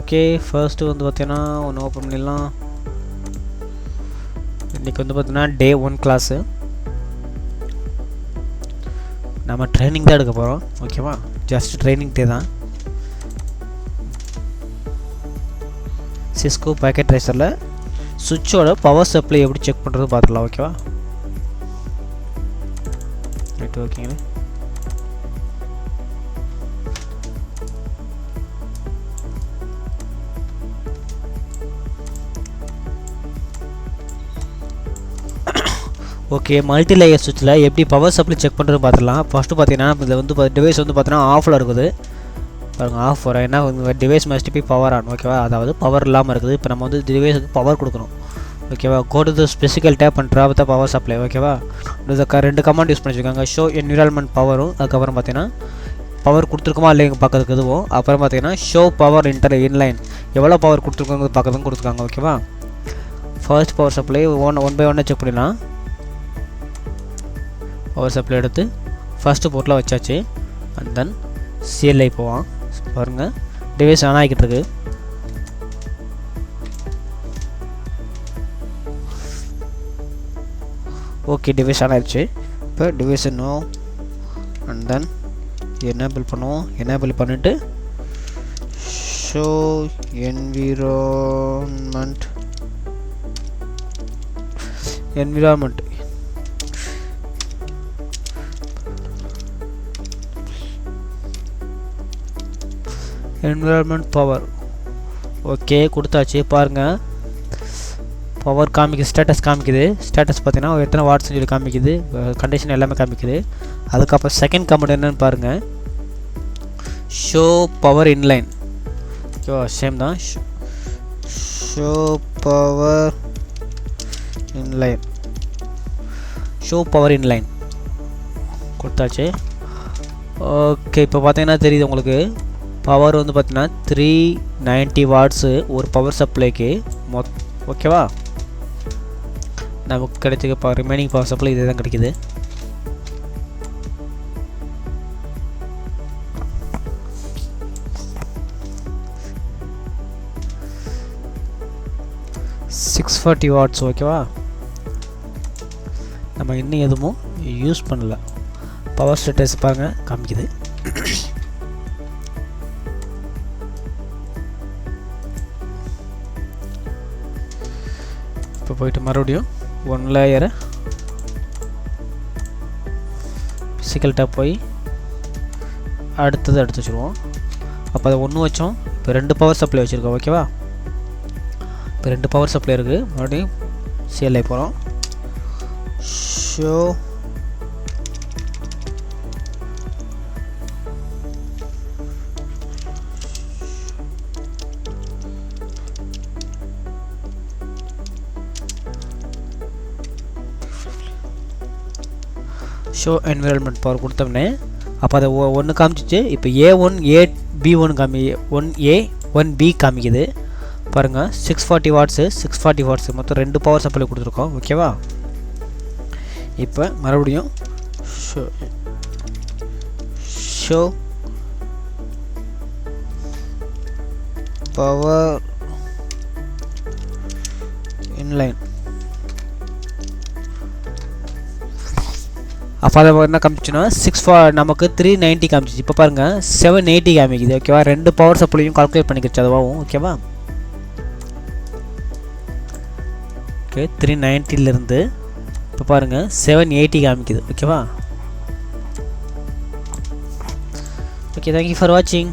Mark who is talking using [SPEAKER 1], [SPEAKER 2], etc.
[SPEAKER 1] Okay first வந்து பார்த்தீங்கன்னா ஒன்று ஓப்பன் பண்ணிடலாம். இன்றைக்கி வந்து பார்த்தீங்கன்னா டே 1 கிளாஸு. நம்ம ட்ரைனிங் தான் எடுக்க போகிறோம். ஓகேவா, ஜஸ்ட் ட்ரைனிங் டே தான். சிஸ்கோ பேக்கெட் ட்ரேசரில் சுவிட்சோட பவர் சப்ளை எப்படி செக் பண்ணுறது பார்த்துக்கலாம். ஓகேவா, ரைட். ஓகேங்க, ஓகே. மல்டி லேயர் சுவிட்சில் எப்படி பவர் சப்ளை செக் பண்ணுறது பார்த்துக்கலாம். ஃபஸ்ட்டு பார்த்தீங்கன்னா இதில் வந்து டிவைஸ் வந்து பார்த்தீங்கன்னா ஆஃபில் இருக்குது பாருங்கள். ஆஃப் வர ஏன்னா device must be power on. ஓகேவா, அதாவது பவர் இல்லாமல் இருக்குது. இப்போ நம்ம வந்து டிவைஸுக்கு பவர் கொடுக்கணும். ஓகேவா, go to the specific tab and drop the power supply. ஓகேவா, ரெண்டு கமாண்ட் யூஸ் பண்ணி வச்சுருக்காங்க. ஷோ என்விரான்மெண்ட் பவரும், அதுக்கப்புறம் பார்த்தீங்கன்னா பவர் கொடுத்துருக்கோமா இல்லைங்க பார்க்கறதுக்கு இதுவும். அப்புறம் பார்த்தீங்கன்னா ஷோ பவர் இன்லைன் எவ்வளோ பவர் கொடுத்துருக்கோங்க பார்க்கறதுக்கும் கொடுத்துருக்காங்க. ஓகேவா, first power supply one by ஒன்னாக செக் பண்ணிடலாம். பவர் சப்ளை எடுத்து ஃபஸ்ட்டு போர்ட்டில் வச்சாச்சு. அண்ட் தென் சிஎல்ஐ போவான். பாருங்கள், டிவைஸ் ஆன் ஆகிக்கிட்டு இருக்கு. ஓகே, டிவைஸ் ஆன் ஆகிடுச்சு. இப்போ device no and then enable பண்ணுவோம். எனேபிள் பண்ணிவிட்டு ஷோ என்விரான்மெண்ட் பவர். ஓகே, கொடுத்தாச்சு. பாருங்கள், பவர் காமிக்குது, ஸ்டேட்டஸ் காமிக்குது. ஸ்டேட்டஸ் பார்த்தீங்கன்னா எத்தனை வாட்ஸ்னு சொல்லி காமிக்குது, கண்டிஷன் எல்லாமே காமிக்குது. அதுக்கப்புறம் செகண்ட் கமெண்ட் என்னென்னு பாருங்கள், ஷோ பவர் இன்லைன். ஓகேவா, சேம் தான். ஷோ பவர் இன்லைன் கொடுத்தாச்சு. ஓகே, இப்போ பார்த்தீங்கன்னா தெரியுது உங்களுக்கு. பவர் வந்து பார்த்தீங்கன்னா 390 வாட்ஸு ஒரு பவர் சப்ளைக்கு ஓகேவா. நமக்கு கிடைச்சிக்க ரிமைனிங் பவர் சப்ளை இதே தான் கிடைக்குது. $640 வாட்ஸ். ஓகேவா, நம்ம இன்னும் எதுவும் யூஸ் பண்ணல. பவர் ஸ்டேட்டஸ் பாருங்கள் காமிக்குது. இப்போ போயிட்டு மறுபடியும் 1 லேயரை பிசிக்கல் டேப் போய் அடுத்தது எடுத்து வச்சுருவோம். அப்போ அதை 1 வச்சோம். இப்போ 2 பவர் சப்ளை வச்சுருக்கோம். ஓகேவா, இப்போ 2 பவர் சப்ளை இருக்குது. மறுபடியும் சிஎல்ஐ போகிறோம். ஷோ என்விரான்மெண்ட் பவர் கொடுத்தோம்னே அப்போ அதை 1 காமிச்சிச்சு. இப்போ A1 B1 1A 1B காமிக்குது. பாருங்கள், 640 வாட்ஸு 640 வாட்ஸு மொத்தம் 2 பவர் சப்ளை கொடுத்துருக்கோம். ஓகேவா, இப்போ மறுபடியும் ஷோ பவர் இன்லைன். அப்போ அதை என்ன காமிச்சுன்னா நமக்கு 390 காமிச்சிச்சு. இப்போ பாருங்கள் 780 காமிக்குது. ஓகேவா, 2 பவர் சப்ளையும் கால்குலேட் பண்ணிக்கிச்சு அதுவாகும். ஓகேவா, ஓகே 390லேருந்து இப்போ பாருங்கள் 780 காமிக்குது. ஓகேவா, ஓகே, தேங்க்யூ ஃபார் வாட்சிங்.